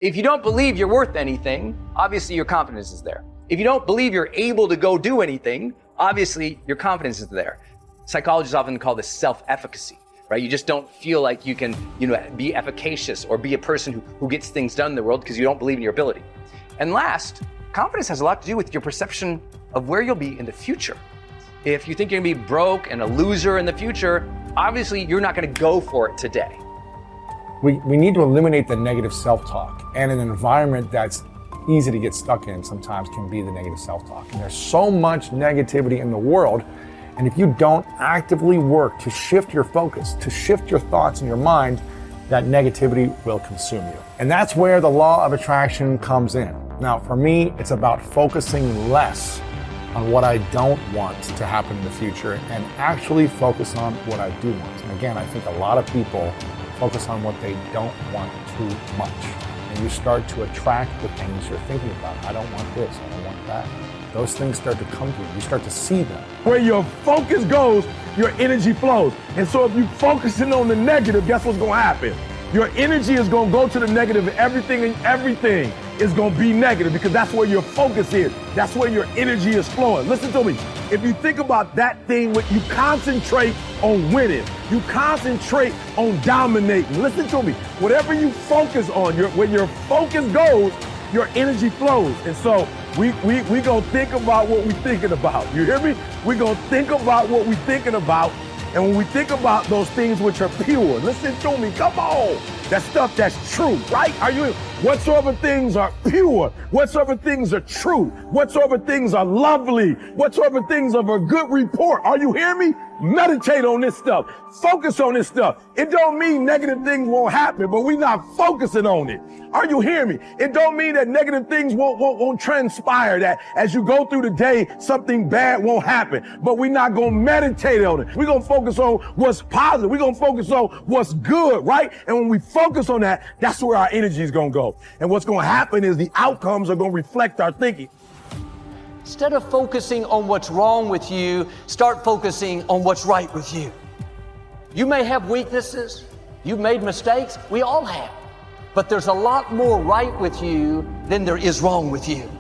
If you don't believe you're worth anything, obviously your confidence is there. If you don't believe you're able to go do anything, obviously your confidence is there. Psychologists often call this self-efficacy, right? You just don't feel like you can, be efficacious or be a person who gets things done in the world because you don't believe in your ability. And last, confidence has a lot to do with your perception of where you'll be in the future. If you think you're gonna be broke and a loser in the future, obviously you're not gonna go for it today. We need to eliminate the negative self-talk, and an environment that's easy to get stuck in sometimes can be the negative self-talk. And there's so much negativity in the world, and if you don't actively work to shift your focus, to shift your thoughts in your mind, that negativity will consume you. And that's where the law of attraction comes in. Now, for me, it's about focusing less on what I don't want to happen in the future and actually focus on what I do want. And again, I think a lot of people focus on what they don't want too much. And you start to attract the things you're thinking about. I don't want this, I don't want that. Those things start to come to you. You start to see them. Where your focus goes, your energy flows. And so if you're focusing on the negative, guess what's going to happen? Your energy is going to go to the negative, and everything is going to be negative because that's where your focus is. That's where your energy is flowing. Listen to me. If you think about that thing, you concentrate on winning. You concentrate on dominating. Listen to me. Whatever you focus on, when your focus goes, your energy flows. And so we going to think about what we're thinking about. You hear me? We're going to think about what we're thinking about. And when we think about those things which are pure, listen to me, come on. That stuff that's true, right? Whatsoever things are pure, whatsoever things are true, whatsoever things are lovely, whatsoever things of a good report. Are you hearing me? Meditate on this stuff. Focus on this stuff. It don't mean negative things won't happen, but we're not focusing on it. Are you hearing me? It don't mean that negative things won't transpire, that as you go through the day, something bad won't happen, but we're not going to meditate on it. We're going to focus on what's positive. We're going to focus on what's good, right? And when we focus on that, that's where our energy is going to go. And what's going to happen is the outcomes are going to reflect our thinking. Instead of focusing on what's wrong with you, start focusing on what's right with you. You may have weaknesses. You've made mistakes. We all have. But there's a lot more right with you than there is wrong with you.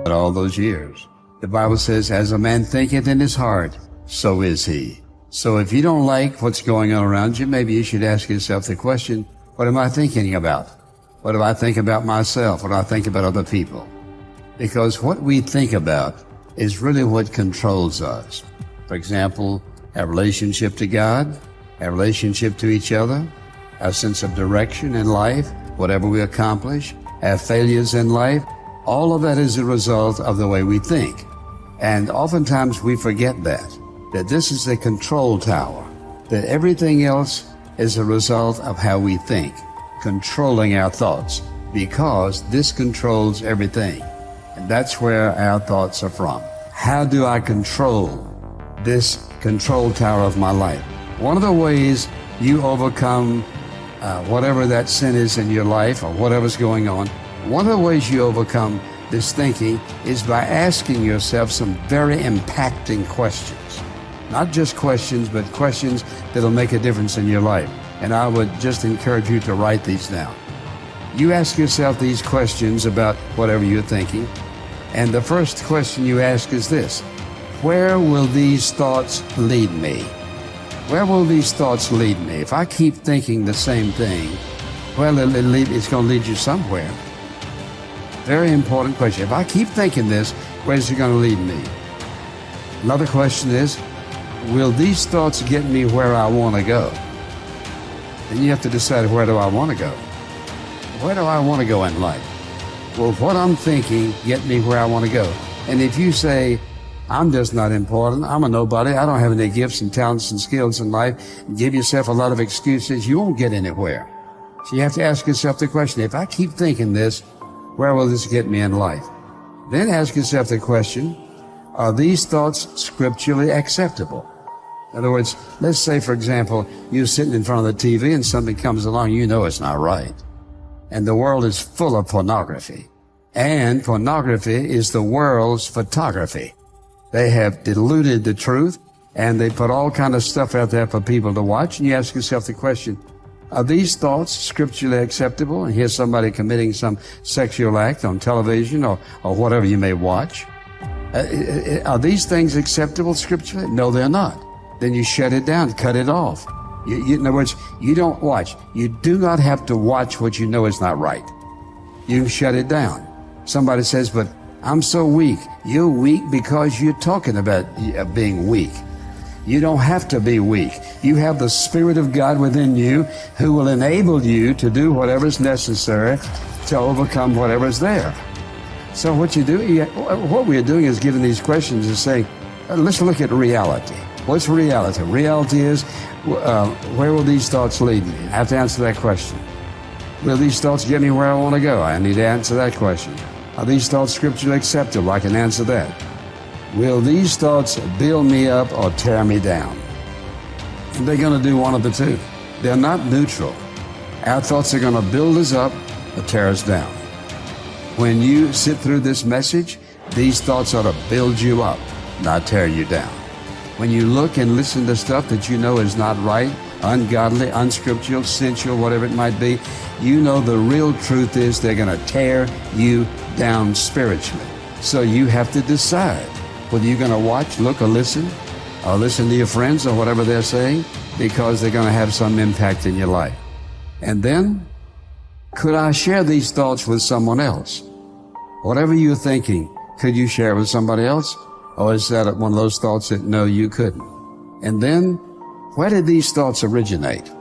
All those years. The Bible says, as a man thinketh in his heart, so is he. So if you don't like what's going on around you, maybe you should ask yourself the question, what am I thinking about? What do I think about myself? What do I think about other people? Because what we think about is really what controls us. For example, our relationship to God, our relationship to each other, our sense of direction in life, whatever we accomplish, our failures in life, all of that is a result of the way we think. And oftentimes we forget that this is the control tower, that everything else is a result of how we think, controlling our thoughts, because this controls everything. And that's where our thoughts are from. How do I control this control tower of my life? One of the ways you overcome whatever that sin is in your life or whatever's going on, one of the ways you overcome this thinking is by asking yourself some very impacting questions. Not just questions, but questions that'll make a difference in your life. And I would just encourage you to write these down. You ask yourself these questions about whatever you're thinking. And the first question you ask is this: where will these thoughts lead me? Where will these thoughts lead me? If I keep thinking the same thing, well, it's going to lead you somewhere. Very important question. If I keep thinking this, where's it going to lead me? Another question is, will these thoughts get me where I want to go? Then you have to decide, where do I want to go? Where do I want to go in life? Will what I'm thinking get me where I want to go? And if you say, I'm just not important, I'm a nobody, I don't have any gifts and talents and skills in life, give yourself a lot of excuses, you won't get anywhere. So you have to ask yourself the question, if I keep thinking this, where will this get me in life? Then ask yourself the question, are these thoughts scripturally acceptable? In other words, let's say, for example, you're sitting in front of the TV and something comes along, you know it's not right. And the world is full of pornography. And pornography is the world's photography. They have diluted the truth, and they put all kind of stuff out there for people to watch. And you ask yourself the question, are these thoughts scripturally acceptable? And here's somebody committing some sexual act on television or whatever you may watch. Are these things acceptable scripturally? No, they're not. Then you shut it down, cut it off. In other words, you don't watch. You do not have to watch what you know is not right. You can shut it down. Somebody says, but I'm so weak. You're weak because you're talking about being weak. You don't have to be weak. You have the Spirit of God within you who will enable you to do whatever is necessary to overcome whatever is there. So what we're doing is giving these questions and saying, let's look at reality. What's reality? Reality is, where will these thoughts lead me? I have to answer that question. Will these thoughts get me where I want to go? I need to answer that question. Are these thoughts scripturally acceptable? I can answer that. Will these thoughts build me up or tear me down? And they're going to do one of the two. They're not neutral. Our thoughts are going to build us up or tear us down. When you sit through this message, these thoughts ought to build you up, not tear you down. When you look and listen to stuff that you know is not right, ungodly, unscriptural, sensual, whatever it might be, you know the real truth is they're going to tear you down spiritually. So you have to decide whether you're going to watch, look, or listen to your friends or whatever they're saying, because they're going to have some impact in your life. And then, could I share these thoughts with someone else? Whatever you're thinking, could you share it with somebody else? Or is that one of those thoughts that, no, you couldn't? And then, where did these thoughts originate?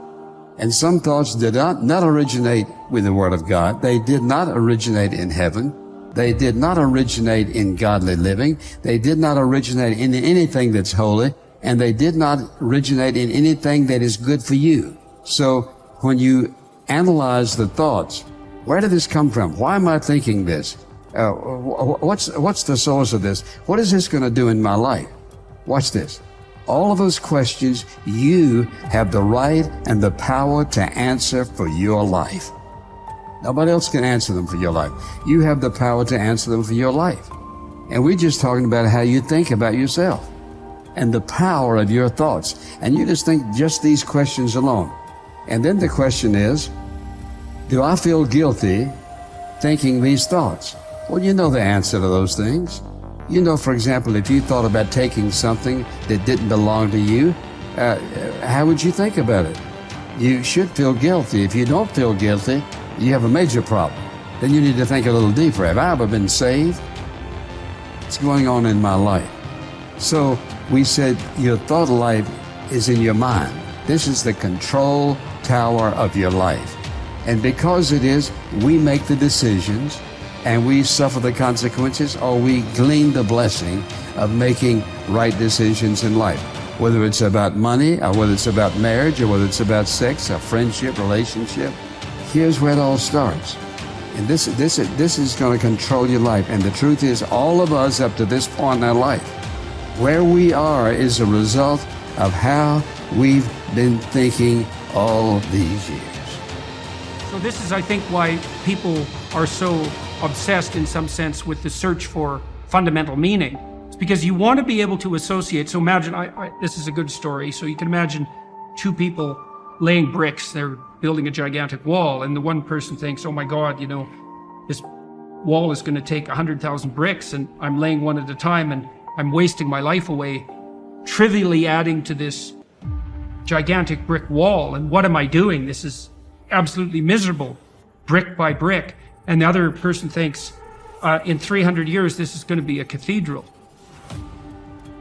And some thoughts did not originate with the Word of God. They did not originate in heaven. They did not originate in godly living. They did not originate in anything that's holy. And they did not originate in anything that is good for you. So when you analyze the thoughts, where did this come from? Why am I thinking this? What's the source of this? What is this going to do in my life? Watch this. All of those questions, you have the right and the power to answer for your life. Nobody else can answer them for your life. You have the power to answer them for your life. And we're just talking about how you think about yourself and the power of your thoughts. And you just think just these questions alone. And then the question is, do I feel guilty thinking these thoughts? Well, you know the answer to those things. You know, for example, if you thought about taking something that didn't belong to you, how would you think about it? You should feel guilty. If you don't feel guilty, you have a major problem. Then you need to think a little deeper. Have I ever been saved? What's going on in my life? So we said your thought life is in your mind. This is the control tower of your life. And because it is, we make the decisions and we suffer the consequences, or we glean the blessing of making right decisions in life. Whether it's about money, or whether it's about marriage, or whether it's about sex, or friendship, relationship. Here's where it all starts. And this is going to control your life. And the truth is, all of us up to this point in our life, where we are is a result of how we've been thinking all these years. So this is, I think, why people are so obsessed in some sense with the search for fundamental meaning. It's because you want to be able to associate. So imagine, this is a good story. So you can imagine two people laying bricks. They're building a gigantic wall, and the one person thinks, oh my God, this wall is going to take 100,000 bricks, and I'm laying one at a time, and I'm wasting my life away, trivially adding to this gigantic brick wall. And what am I doing? This is absolutely miserable, brick by brick. And the other person thinks, in 300 years, this is going to be a cathedral.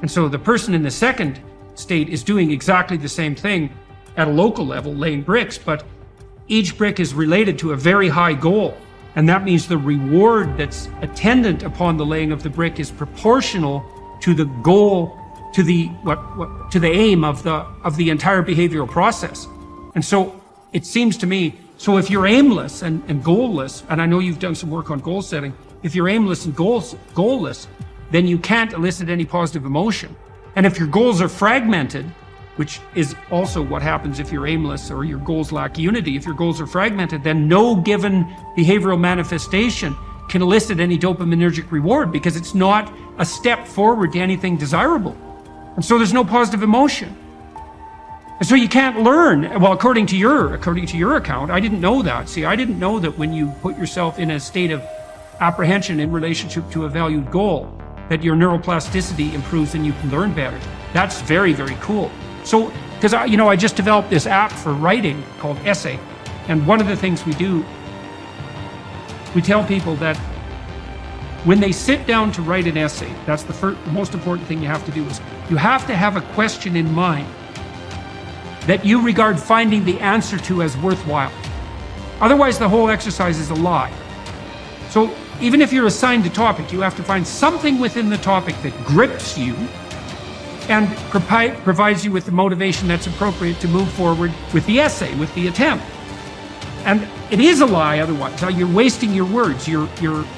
And so the person in the second state is doing exactly the same thing at a local level, laying bricks, but each brick is related to a very high goal. And that means the reward that's attendant upon the laying of the brick is proportional to the goal, to the aim of the entire behavioral process. And so it seems to me, so if you're aimless and goalless, and I know you've done some work on goal setting, if you're aimless and goalless, then you can't elicit any positive emotion. And if your goals are fragmented, which is also what happens if you're aimless or your goals lack unity, if your goals are fragmented, then no given behavioral manifestation can elicit any dopaminergic reward because it's not a step forward to anything desirable. And so there's no positive emotion. And so you can't learn. Well, according to your account, I didn't know that. See, I didn't know that when you put yourself in a state of apprehension in relationship to a valued goal, that your neuroplasticity improves and you can learn better. That's very, very cool. So, because I just developed this app for writing called Essay. And one of the things we do, we tell people that when they sit down to write an essay, that's the most important thing you have to do is you have to have a question in mind that you regard finding the answer to as worthwhile. Otherwise, the whole exercise is a lie. So even if you're assigned a topic, you have to find something within the topic that grips you and provides you with the motivation that's appropriate to move forward with the essay, with the attempt. And it is a lie otherwise. You're wasting your words. You're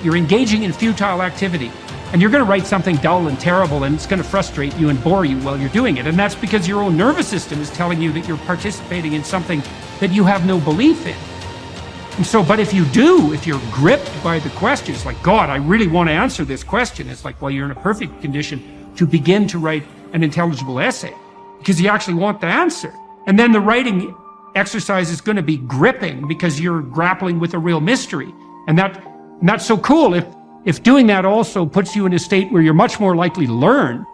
engaging in futile activity. And you're going to write something dull and terrible, and it's going to frustrate you and bore you while you're doing it. And that's because your own nervous system is telling you that you're participating in something that you have no belief in. And so, but if you're gripped by the questions, like, God, I really want to answer this question, it's like, well, you're in a perfect condition to begin to write an intelligible essay because you actually want the answer. And then the writing exercise is going to be gripping because you're grappling with a real mystery. And that's so cool if doing that also puts you in a state where you're much more likely to learn,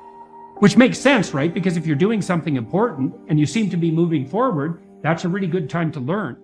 which makes sense, right? Because if you're doing something important and you seem to be moving forward, that's a really good time to learn.